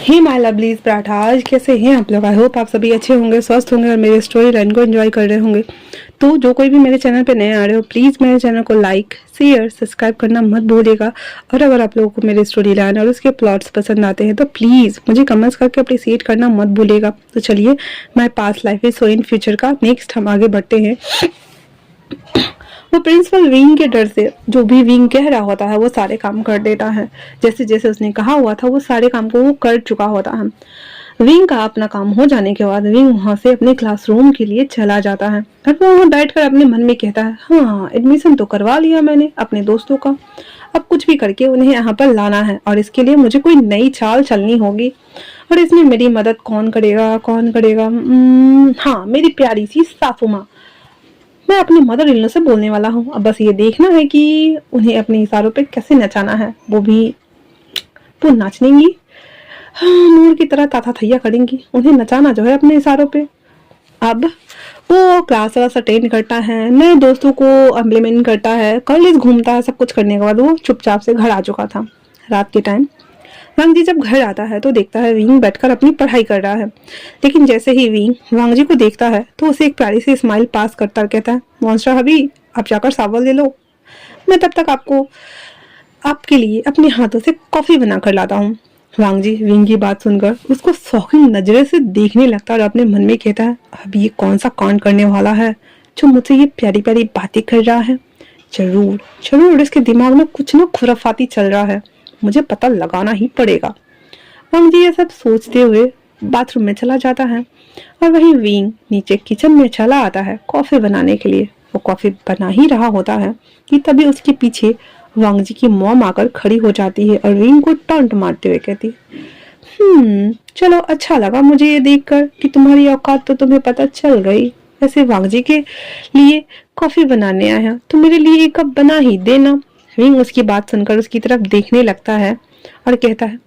Hey my lovelies parathas, कैसे हैं आप लोग। आई होप आप सभी अच्छे होंगे, स्वस्थ होंगे और मेरे स्टोरी लाइन को एंजॉय कर रहे होंगे। तो जो कोई भी मेरे चैनल पे नए आ रहे हो, प्लीज़ मेरे चैनल को लाइक शेयर सब्सक्राइब करना मत भूलिएगा। और अगर आप लोगों को मेरी स्टोरी लाइन और उसके प्लॉट्स पसंद आते हैं तो प्लीज़ मुझे कमेंट्स करके अप्रिसिएट करना मत भूलिएगा। तो चलिए, my past life is so in future का नेक्स्ट हम आगे बढ़ते हैं। वो प्रिंसिपल विंग के डर से जो भी विंग कह रहा होता है वो सारे काम कर देता है। जैसे जैसे उसने कहा हुआ था वो सारे काम को वो कर चुका होता है। विंग का अपना काम हो जाने के बाद विंग वहां से अपने क्लासरूम के लिए चला जाता है और वो वहां बैठकर अपने मन में कहता है, हाँ एडमिशन तो करवा लिया मैंने अपने दोस्तों का, अब कुछ भी करके उन्हें यहाँ पर लाना है और इसके लिए मुझे कोई नई चाल चलनी होगी। और इसमें मेरी मदद कौन करेगा, कौन करेगा? हाँ, मेरी प्यारी सी सासू माँ। मैं अपने मदर इन लॉ से बोलने वाला हूँ। अब बस ये देखना है कि उन्हें अपने इशारों पे कैसे नचाना है। वो नाचनेंगी, हाँ, नूर की तरह ताथा थैया करेंगी। उन्हें नचाना जो है अपने इशारों पे। अब वो क्लास वास अटेंड करता है, नए दोस्तों को इम्प्लीमेंट करता है, कॉलेज घूमता है। सब कुछ करने के बाद वो चुपचाप से घर आ चुका था रात के टाइम। वांगजी जब घर आता है तो देखता है विंग बैठकर अपनी पढ़ाई कर रहा है। लेकिन जैसे ही विंग वांगजी को देखता है तो उसे एक प्यारी सी स्माइल पास करता और कहता है, मॉन्स्टर हबी, आप जाकर सावल ले लो, मैं तब तक आपके लिए अपने हाथों से कॉफी बना कर लाता हूँ। वांगजी विंग की बात सुनकर उसको शौकीन नजरे से देखने लगता है और अपने मन में कहता है, अब ये कौन सा कांड करने वाला है जो मुझसे ये प्यारी प्यारी बातें कर रहा है। जरूर जरूर इसके दिमाग में कुछ ना खुराफाती चल रहा है, मुझे पता लगाना ही पड़ेगा। वांगजी ये सब सोचते हुए बाथरूम में चला जाता है और वहीं विंग नीचे किचन में चला आता है कॉफी बनाने के लिए। वो कॉफी बना ही रहा होता है कि तभी उसके पीछे वांगजी की मॉम आकर खड़ी हो जाती है और विंग को टॉन्ट मारते हुए कहती है, चलो अच्छा लगा मुझे ये देखकर कि तुम्हारी औकात तो तुम्हें पता चल गई। वैसे वांगजी के लिए कॉफी बनाने आया तो मेरे लिए एक कप बना ही देना। विंग उसकी बात सुनकर उसकी तरफ देखने लगता है और कहता है,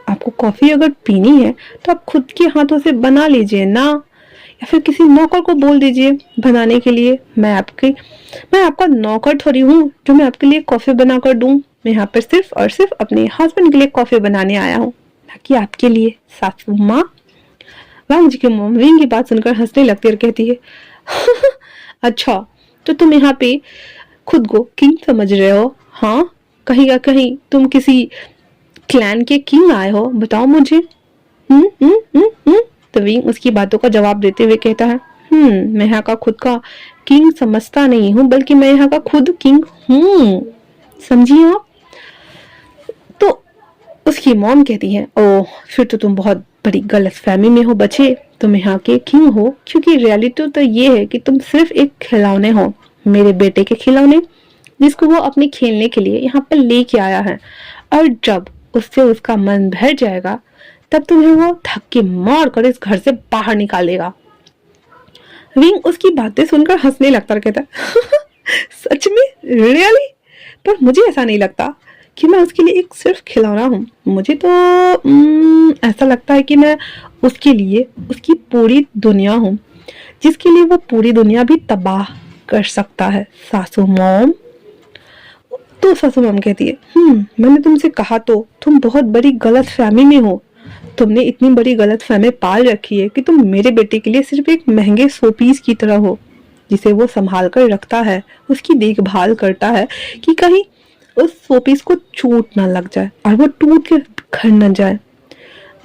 आपको कॉफी अगर पीनी है तो आप खुद के हाथों से बना लीजिए ना, या फिर किसी नौकर को बोल दीजिए बनाने के लिए। मैं आपका नौकर थोड़ी हूँ जो मैं आपके लिए कॉफी बना कर दूं। मैं यहाँ पर सिर्फ और सिर्फ अपने हस्बैंड के लिए कॉफी बनाने आया हूँ, ताकि आपके लिए। सासू माँ। वांगजी की मॉम विंग की बात सुनकर हंसने लगती और कहती है, अच्छा तो तुम यहाँ पे खुद को किंग समझ रहे हो? हाँ, कहीं का कहीं तुम किसी क्लैन के किंग आए हो, बताओ मुझे। तो विंग उसकी बातों का जवाब देते हुए कहता है, मैं यहाँ का खुद का किंग समझता नहीं हूँ, बल्कि मैं यहाँ का खुद किंग हूँ, समझिए आप। तो उसकी मॉम कहती है, ओह फिर तो तुम बहुत बड़ी गलतफहमी में हो बच्चे, तुम यहाँ के किंग हो, क्योंकि रियलिटी तो ये है कि तुम सिर्फ एक खिलौने हो, मेरे बेटे के खिलौने, जिसको वो अपने खेलने के लिए यहाँ पर लेके आया है। और जब उससे उसका मन भर जाएगा तब तुम्हें वो धक्के मार कर इस घर से बाहर निकालेगा। विंग उसकी बातें सुनकर हंसने लगता और कहता है, सच में? रियली? पर मुझे ऐसा नहीं लगता कि मैं उसके लिए एक सिर्फ खिलौना हूँ। मुझे तो ऐसा लगता है कि मैं उसके लिए उसकी पूरी दुनिया हूँ, जिसके लिए वो पूरी दुनिया भी तबाह कर सकता है। सासू मॉम। तो सासू मॉम कहती है, मैंने तुमसे कहा तो तुम बहुत बड़ी गलत फहमी में हो। तुमने इतनी बड़ी गलत फहमी पाल रखी है कि तुम मेरे बेटे के लिए सिर्फ एक महंगे शोपीस की तरह हो, जिसे वो संभाल कर रखता है, उसकी देखभाल करता है कि कहीं उस शोपीस को चोट ना लग जाए और वो टूट के घर न जाए।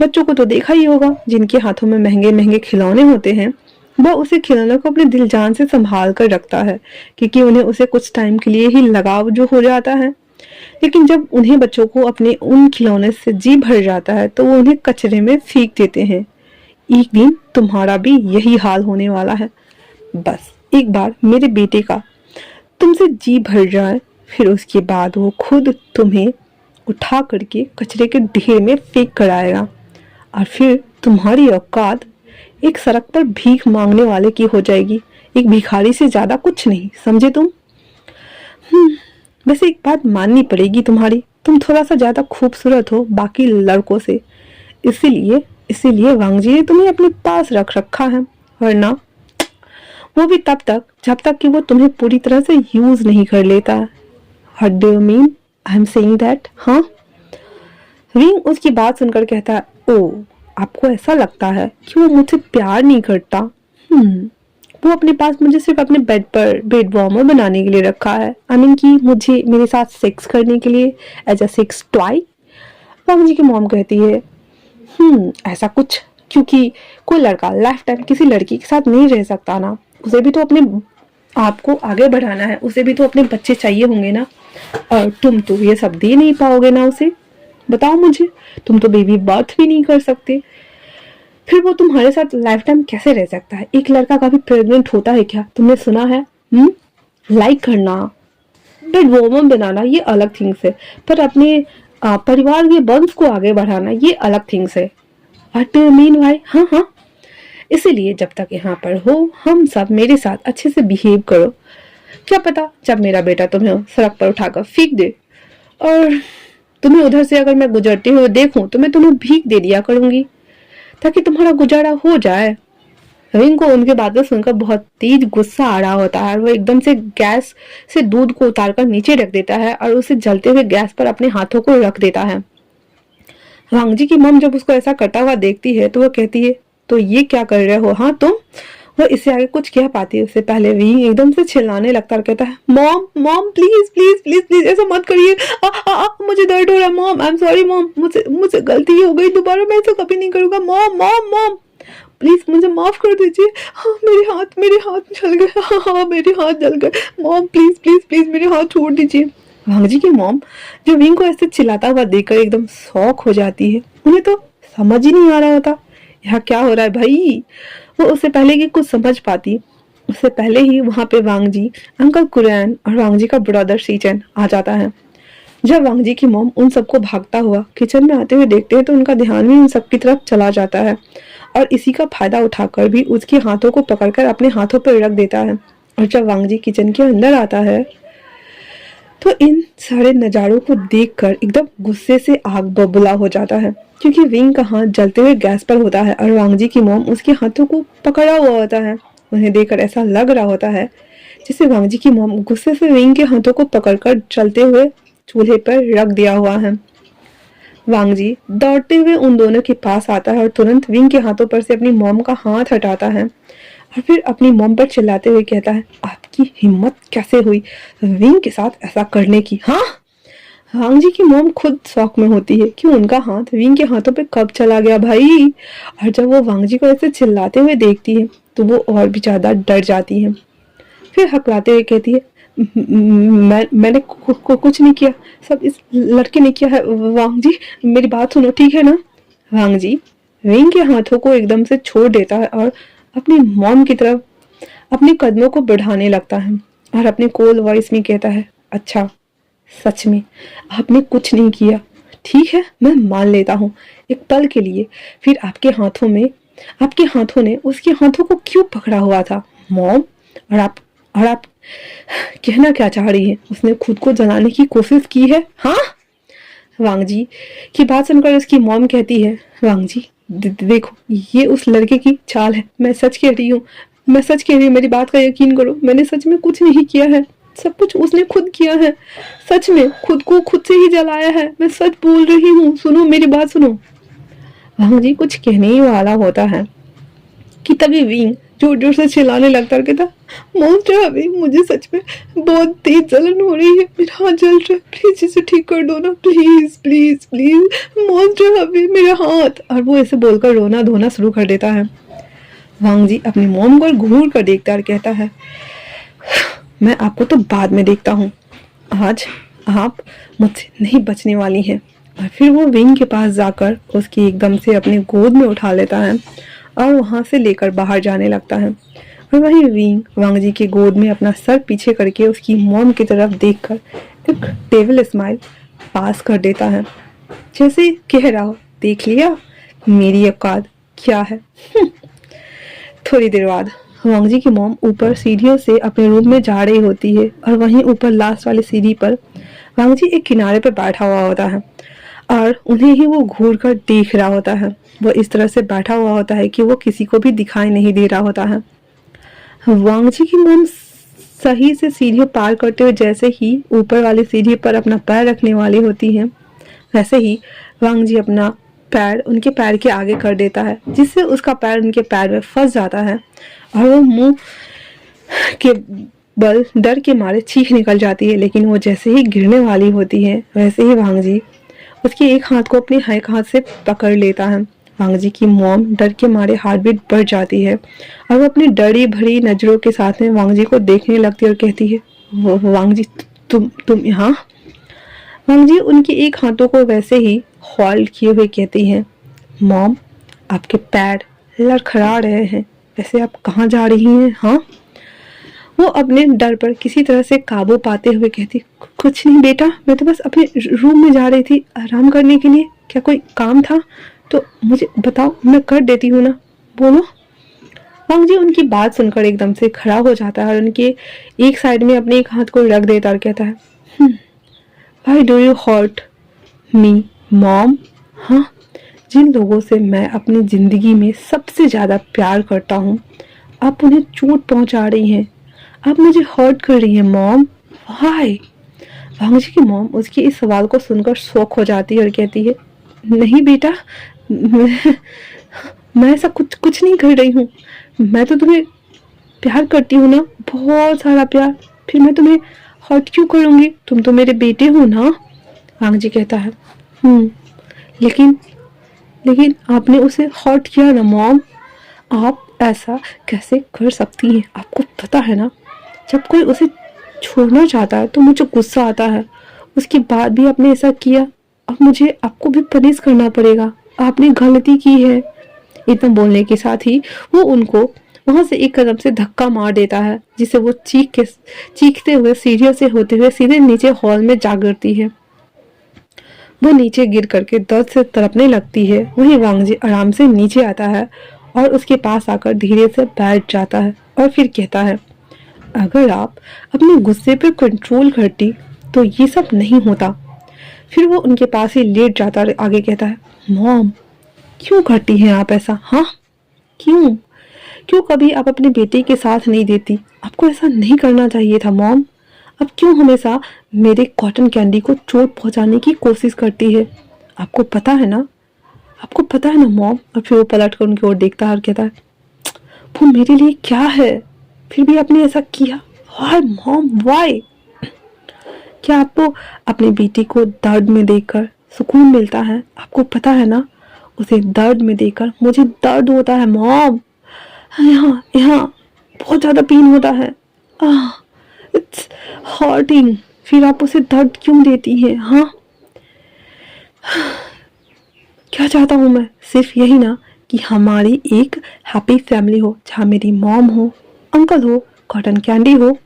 बच्चों को तो देखा ही होगा, जिनके हाथों में महंगे महंगे खिलौने होते हैं, वह उसे खिलौने को अपने दिल जान से संभाल कर रखता है, क्योंकि उन्हें उसे कुछ टाइम के लिए ही लगाव जो हो जाता है। लेकिन जब उन्हें बच्चों को अपने उन खिलौने से जी भर जाता है तो वो उन्हें कचरे में फेंक देते हैं। एक दिन तुम्हारा भी यही हाल होने वाला है। बस एक बार मेरे बेटे का तुमसे जी भर जाए, फिर उसके बाद वो खुद तुम्हें उठा करके कचरे के ढेर में फेंक कर आएगा और फिर तुम्हारी औकात एक सड़क पर भीख मांगने वाले की हो जाएगी, एक भिखारी से ज्यादा कुछ नहीं, समझे तुम? वैसे एक बात माननी पड़ेगी तुम्हारी, तुम थोड़ा सा ज्यादा खूबसूरत हो बाकी लड़कों से, इसीलिए इसीलिए वांगजी ने तुम्हें अपने पास रख रखा है, वरना वो भी तब तक जब तक कि वो तुम्हें पूरी तरह से यूज नहीं कर लेता। What do you mean I am saying that? हाँ, विंग उसकी बात सुनकर कहता है, ओ आपको ऐसा लगता है कि वो मुझसे प्यार नहीं करता? वो अपने पास मुझे सिर्फ अपने बेड पर बेड वार्मर बनाने के लिए रखा है। आई मीन कि मुझे मेरे साथ सेक्स करने के लिए, एज अ सेक्स टॉय। वांग जी की मॉम कहती है, ऐसा कुछ, क्योंकि कोई लड़का लाइफ टाइम किसी लड़की के साथ नहीं रह सकता ना, उसे भी तो अपने आप को आगे बढ़ाना है, उसे भी तो अपने बच्चे चाहिए होंगे ना, और तुम तो ये सब दे नहीं पाओगे ना उसे। बताओ मुझे, तुम तो बेबी बर्थ भी नहीं कर सकते, फिर वो तुम्हारे साथ लाइफ टाइम कैसे रह सकता है? एक लड़का कभी प्रेग्नेंट होता है क्या? तुमने सुना है? लाइक करना, बेड वार्मर बनाना ये अलग थिंग्स है, पर अपने परिवार के बंस को आगे बढ़ाना ये अलग थिंग्स है। व्हाट डू यू मीन भाई? हाँ हाँ, इसीलिए जब तक यहाँ पर हो हम सब मेरे साथ अच्छे से बिहेव करो। क्या पता जब मेरा बेटा तुम्हें सड़क पर उठाकर फेंक दे और तुम्हें उधर से अगर मैं गुजरते हुए देखूं तो मैं तुम्हें भीख दे दिया करूंगी ताकि तुम्हारा गुजारा हो जाए। रविंग को उनके बातें सुनकर बहुत तेज गुस्सा आ रहा होता है और वो एकदम से गैस से दूध को उतारकर नीचे रख देता है और उसे जलते हुए गैस पर अपने हाथों को रख देता है। वांग जी की मम जब उसको ऐसा करता हुआ देखती है तो वो कहती है, तो ये क्या कर रहे हो हाँ तुम? वो इससे आगे कुछ कह पाती है उससे पहले विंग एकदम से चिल्लाने लगता है, कहता है, mom mom please please please please ऐसा मत करिए, मुझे दर्द हो रहा है mom, I am sorry mom, मुझसे मुझसे गलती हो गई, दोबारा मैं ऐसा कभी नहीं करूंगा मॉम मॉम मॉम, प्लीज मुझे माफ कर दीजिए। हाँ मेरे हाथ जल गए, हाँ मेरे हाथ जल गए मॉम, प्लीज प्लीज प्लीज मेरे हाथ छोड़ दीजिए। वांग जी की मॉम जो विंग को ऐसे चिल्लाता हुआ देखकर एकदम शॉक हो जाती है। उन्हें तो समझ ही नहीं आ रहा होता यहाँ क्या हो रहा है भाई। वो उससे पहले कि कुछ समझ पाती, उससे पहले ही वहां पे वांग जी, अंकल कुरैन और वांग जी का ब्रदर सीचन आ जाता है। जब वांग जी की मॉम उन सबको भागता हुआ किचन में आते हुए देखते हैं तो उनका ध्यान भी उन सब की तरफ चला जाता है और इसी का फायदा उठाकर भी उसके हाथों को पकड़कर अपने हाथों पर रख देता है। और जब वांग जी किचन के अंदर आता है तो इन सारे नज़ारों को देखकर एकदम गुस्से से आग बबूला हो जाता है, क्योंकि विंग का हाथ जलते हुए गैस पर होता है और वांग जी की मॉम उसके हाथों को पकड़ा हुआ होता है। उन्हें देखकर ऐसा लग रहा होता है जैसे वांग जी की मॉम गुस्से से विंग के हाथों को पकड़कर जलते हुए चूल्हे पर रख दिया हुआ है। वांग जी दौड़ते हुए उन दोनों के पास आता है और तुरंत विंग के हाथों पर से अपनी मॉम का हाथ हटाता है और फिर अपनी मॉम पर चिल्लाते हुए कहता है, आपकी हिम्मत कैसे हुई विंग के साथ ऐसा करने की? हाँ। वांग जी की मॉम खुद शौक में होती है कि उनका हाथ विंग के हाथों पे कब चला गया भाई। और जब वो वांग जी को ऐसे चिल्लाते हुए देखती है तो वो और भी ज्यादा डर जाती है। फिर हकलाते हुए कहती है, मैंने कुछ नहीं किया, सब इस लड़के ने किया है। वांग जी मेरी बात सुनो, ठीक है ना? वांग जी विंग के हाथों को एकदम से छोड़ देता है और अपनी मॉम की तरफ अपने कदमों को बढ़ाने लगता है और अपने कोल वॉइस में कहता है, अच्छा सच में आपने कुछ नहीं किया, ठीक है मैं मान लेता हूँ एक पल के लिए। फिर आपके हाथों ने उसके हाथों को क्यों पकड़ा हुआ था मॉम? और आप कहना क्या चाह रही है? उसने खुद को जलाने की कोशिश की है? हाँ। वांग जी की बात सुनकर उसकी मॉम कहती है, वांग जी देखो ये उस लड़के की चाल है, मैं सच कह रही हूँ, मैं सच कह रही हूँ, मेरी बात का यकीन करो, मैंने सच में कुछ नहीं किया है, सब कुछ उसने खुद किया है, सच में खुद को खुद से ही जलाया है, मैं सच बोल रही हूँ, सुनो मेरी बात सुनो। वांग जी कुछ कहने ही वाला होता है कि तभी विंग जोर जोर से चिल्लाने लगता है, कहता, मोस्टर अभी मुझे सच में बहुत तेज जलन हो रही है, मेरा हाथ जल रहा है, प्लीज इसे ठीक कर दो ना, प्लीज प्लीज प्लीज मोस्टर अभी मेरा हाथ। और वो ऐसे बोलकर रोना धोना शुरू कर देता है। वांग जी अपनी मोम को घूर कर देखता और कहता है, मैं आपको तो बाद में देखता हूँ, आज आप मुझसे नहीं बचने वाली हैं। और फिर वो विंग के पास जाकर उसकी एकदम से अपने गोद में उठा लेता है और वहां से लेकर बाहर जाने लगता है। और वहीं विंग वांग जी की गोद में अपना सर पीछे करके उसकी मॉम की तरफ देखकर एक डेविल स्माइल पास कर देता है, जैसे कह रहा हो, देख लिया मेरी औकात क्या है। थोड़ी देर बाद वांग जी की मॉम ऊपर सीढ़ियों से अपने रूम में जा रही होती है और वहीं ऊपर लास्ट वाली सीढ़ी पर वांग जी एक किनारे पर बैठा हुआ होता है और उन्हें ही वो घूर कर देख रहा होता है। वो इस तरह से बैठा हुआ होता है कि वो किसी को भी दिखाई नहीं दे रहा होता है। वांग जी की मॉम सही से सीढ़ी पार करते हुए जैसे ही ऊपर वाली सीढ़ी पर अपना पैर रखने वाली होती है, वैसे ही वांग जी अपना पैर उनके पैर के आगे कर देता है, जिससे उसका पैर उनके पैर में फंस जाता है और वो मुंह के बल डर के मारे चीख निकल जाती है। लेकिन वो जैसे ही गिरने वाली होती है वैसे ही वांग जी उसके एक हाथ को अपने एक हाथ से पकड़ लेता है। वांग जी की मॉम डर के मारे हार्ट बीट बढ़ जाती है और वो अपनी डरी भरी नजरों के साथ में वांग जी को देखने लगती है और कहती है, वो वांग जी तुम यहाँ। वांग जी उनके एक हाथों को वैसे ही होल्ड किए हुए कहती हैं, मॉम आपके पैर लड़खड़ा रहे हैं, वैसे आप कहाँ जा रही हैं? हाँ। वो अपने डर पर किसी तरह से काबू पाते हुए कहती, कुछ नहीं बेटा, मैं तो बस अपने रूम में जा रही थी आराम करने के लिए, क्या कोई काम था तो मुझे बताओ, मैं कर देती हूँ ना, बोलो। वांग जी उनकी बात सुनकर एकदम से खड़ा हो जाता है और उनके एक साइड में अपने एक हाथ को रख देता और कहता है, why do you hurt me mom? हाँ, जिन लोगों से मैं अपनी जिंदगी में सबसे ज्यादा प्यार करता हूँ आप उन्हें चोट पहुंचा रही हैं, आप मुझे हर्ट कर रही हैं मॉम, व्हाई? वांग जी की मॉम उसके इस सवाल को सुनकर शॉक हो जाती है और कहती है, नहीं बेटा, मैं ऐसा कुछ कुछ नहीं कर रही हूँ, मैं तो तुम्हें प्यार करती हूँ ना, बहुत सारा प्यार, फिर मैं तुम्हें हर्ट क्यों करूँगी, तुम तो मेरे बेटे हो ना। वांग जी कहता है, लेकिन लेकिन आपने उसे हर्ट किया ना मॉम, आप ऐसा कैसे कर सकती हैं? आपको पता है ना, जब कोई उसे छोड़ना चाहता है तो मुझे गुस्सा आता है, उसके बाद भी आपने ऐसा किया, अब मुझे आपको भी पनिश करना पड़ेगा, आपने गलती की है। इतना बोलने के साथ ही वो उनको वहां से एक कदम से धक्का मार देता है, जिससे वो चीखते हुए सीढ़ियों से होते हुए सीधे नीचे हॉल में जा गिरती है। वो नीचे गिर करके दर्द से तड़पने लगती है। वहीं वांग जी आराम से नीचे आता है और उसके पास आकर धीरे से बैठ जाता है और फिर कहता है, अगर आप अपने गुस्से पर कंट्रोल करती तो ये सब नहीं होता। फिर वो उनके पास ही लेट जाता और आगे कहता है, मॉम क्यों करती हैं आप ऐसा? हाँ, क्यों क्यों कभी आप अपने बेटे के साथ नहीं देती? आपको ऐसा नहीं करना चाहिए था मॉम। अब क्यों हमेशा मेरे कॉटन कैंडी को चोट पहुंचाने की कोशिश करती है? आपको पता है ना, आपको पता है ना मॉम। और फिर वो पलट कर उनकी ओर देखता है और कहता है, वो मेरे लिए क्या है, फिर भी आपने ऐसा किया, वाई मॉम वाई? क्या आपको अपने बेटी को दर्द में देखकर सुकून मिलता है? आपको पता है ना, उसे दर्द में देखकर मुझे दर्द होता है मॉम, यहाँ यहाँ बहुत ज्यादा पेन होता है, इट्स हर्टिंग। फिर आप उसे दर्द क्यों देती हैं? हाँ, क्या चाहता हूँ मैं? सिर्फ यही ना कि हमारी एक हैप्पी फैमिली हो, जहाँ मेरी मॉम हो, अंकल हो, कॉटन कैंडी हो।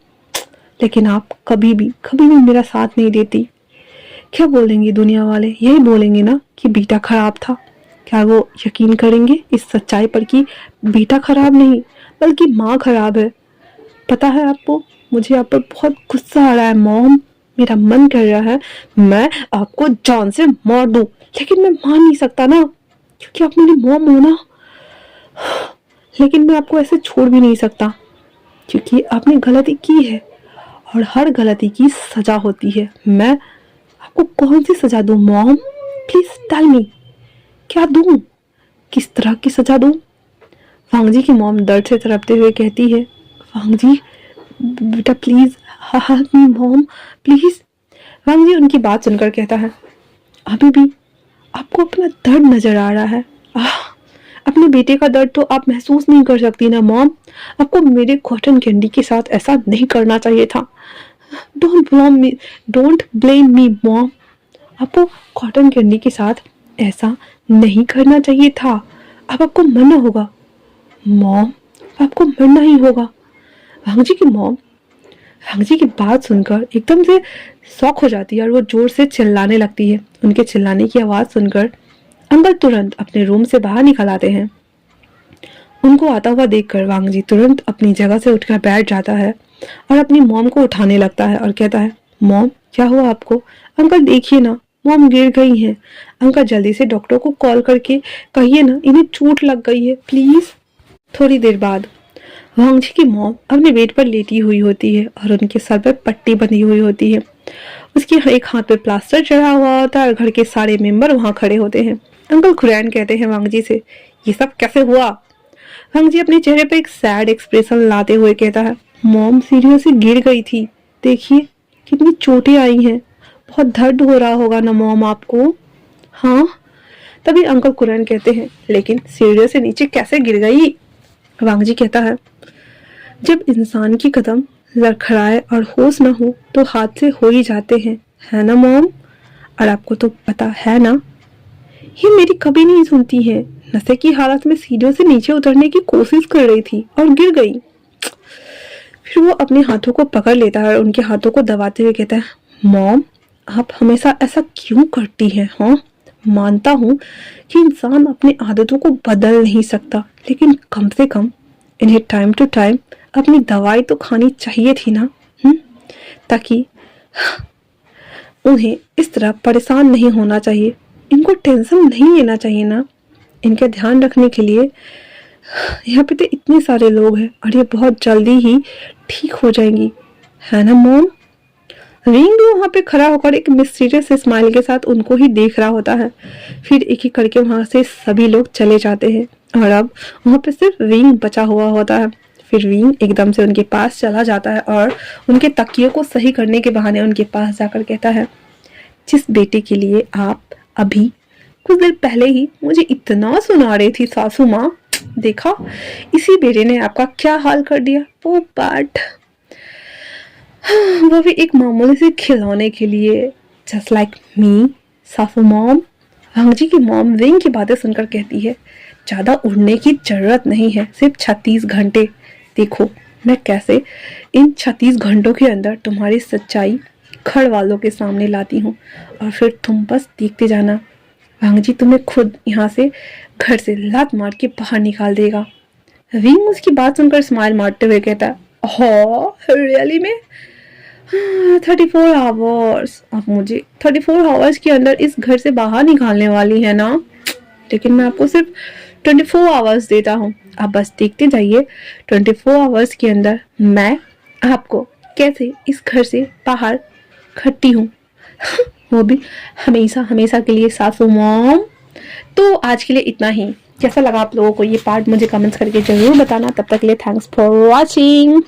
लेकिन आप कभी भी मेरा साथ नहीं देती। क्या बोलेंगे दुनिया वाले? यही बोलेंगे ना कि बेटा खराब था। क्या वो यकीन करेंगे इस सच्चाई पर कि बेटा खराब नहीं बल्कि माँ खराब है? पता है आपको, मुझे आप पर बहुत गुस्सा आ रहा है मॉम। मेरा मन कर रहा है मैं आपको जान से मार दूं, लेकिन मैं मान नहीं सकता ना, क्योंकि आप मेरी मॉम हो ना। लेकिन मैं आपको ऐसे छोड़ भी नहीं सकता, क्योंकि आपने गलती की है और हर गलती की सजा होती है। मैं आपको कौन सी सजा दूं मॉम? प्लीज टेल मी, क्या दूं? किस तरह की सजा दूं? वांग जी की मॉम दर्द से तड़पते हुए कहती है, वांग जी बेटा please help me mom please. Wang ji उनकी बात सुनकर कहता है, अभी भी आपको अपना दर्द नजर आ रहा है? अपने बेटे का दर्द तो आप महसूस नहीं कर सकती ना मॉम। आपको मेरे कॉटन कैंडी के साथ ऐसा नहीं करना चाहिए था। Don't blame me mom. आपको कॉटन कैंडी के साथ ऐसा नहीं करना चाहिए था। अब आपको मरना होगा मॉम, आपको मरना ही होगा। वांग जी की मॉम वांग जी की बात सुनकर एकदम से शॉक हो जाती है और वो जोर से चिल्लाने लगती है। उनके चिल्लाने की आवाज सुनकर अंकल तुरंत अपने रूम से बाहर निकल आते हैं। उनको आता हुआ देखकर वांग जी तुरंत अपनी जगह से उठकर बैठ जाता है और अपनी मॉम को उठाने लगता है और कहता है, मॉम क्या हुआ आपको? अंकल देखिए ना, मॉम गिर गई हैं। अंकल जल्दी से डॉक्टर को कॉल करके कहिए ना, इन्हें चोट लग गई है प्लीज। थोड़ी देर बाद वांग जी की मॉम अपने बेड पर लेटी हुई होती है और उनके सर पर पट्टी बंधी हुई होती है। उसके एक हाथ पे प्लास्टर चढ़ा हुआ होता है और घर के सारे मेंबर वहां खड़े होते हैं। अंकल खुरैन कहते हैं वांग जी से, ये सब कैसे हुआ? वांग जी अपने चेहरे पे एक सैड एक्सप्रेशन लाते हुए कहता है, मॉम सीढ़ियों से गिर गई थी, देखिए कितनी चोटें आई हैं, बहुत दर्द हो रहा होगा ना मॉम आपको? हाँ। तभी अंकल कुरैन कहते हैं, लेकिन सीढ़ियों से नीचे कैसे गिर गई? वांग जी कहता है, जब इंसान की कदम लड़खड़ाए और होश न हो तो हादसे हो ही जाते हैं, है ना मॉम? और आपको तो पता है ना, ये मेरी कभी नहीं सुनती है। नशे की हालत में सीढ़ियों से नीचे उतरने की कोशिश कर रही थी और गिर गई। फिर वो अपने हाथों को पकड़ लेता है और उनके हाथों को दबाते हुए कहता है, मॉम आप हमेशा ऐसा क्यों करती हैं? हाँ, मानता हूँ कि इंसान अपनी आदतों को बदल नहीं सकता, लेकिन कम से कम इन्हें टाइम टू टाइम अपनी दवाई तो खानी चाहिए थी ना, ताकि उन्हें इस तरह परेशान नहीं होना चाहिए, इनको टेंशन नहीं लेना चाहिए ना। इनका ध्यान रखने के लिए यहाँ पे तो इतने सारे लोग हैं और ये बहुत जल्दी ही ठीक हो जाएंगी, है ना मॉम? रिंग भी वहाँ पे खड़ा होकर एक मिस्टीरियस स्माइल के साथ उनको ही देख रहा होता है। फिर एक एक करके वहाँ से सभी लोग चले जाते हैं और अब वहाँ पे सिर्फ रिंग बचा हुआ होता है। फिर रिंग एकदम से उनके पास चला जाता है और उनके तकिए को सही करने के बहाने उनके पास जाकर कहता है, जिस बेटे के लिए आप अभी कुछ देर पहले ही मुझे इतना सुना रही थी सासू माँ, देखा इसी बेटे ने आपका क्या हाल कर दिया। वो बाट, वो भी एक मामूली से खिलौने के लिए, जस्ट लाइक मी। सासू मॉम, वांग जी की मॉम रिंग की बातें सुनकर कहती है, ज़्यादा उड़ने की जरूरत नहीं है, सिर्फ 36 घंटे। देखो मैं कैसे इन 36 घंटों के अंदर तुम्हारी सच्चाई घर वालों के सामने लाती हूँ और फिर तुम बस देखते जाना, वांग जी तुम्हें खुद यहाँ से घर से लात मार के बाहर निकाल देगा। रिंग उसकी बात सुनकर स्माइल मारते हुए कहता है, हाँ रियली में? 34 आवर्स, आप मुझे 34 आवर्स के अंदर इस घर से बाहर निकालने वाली है ना? लेकिन मैं आपको सिर्फ 24 आवर्स देता हूँ, आप बस देखते जाइए 24 आवर्स के अंदर मैं आपको कैसे इस घर से बाहर खट्टी हूँ वो भी हमेशा हमेशा के लिए सासू मॉम। तो आज के लिए इतना ही। कैसा लगा आप लोगों को ये पार्ट मुझे कमेंट्स करके जरूर बताना। तब तक के लिए थैंक्स फॉर वॉचिंग।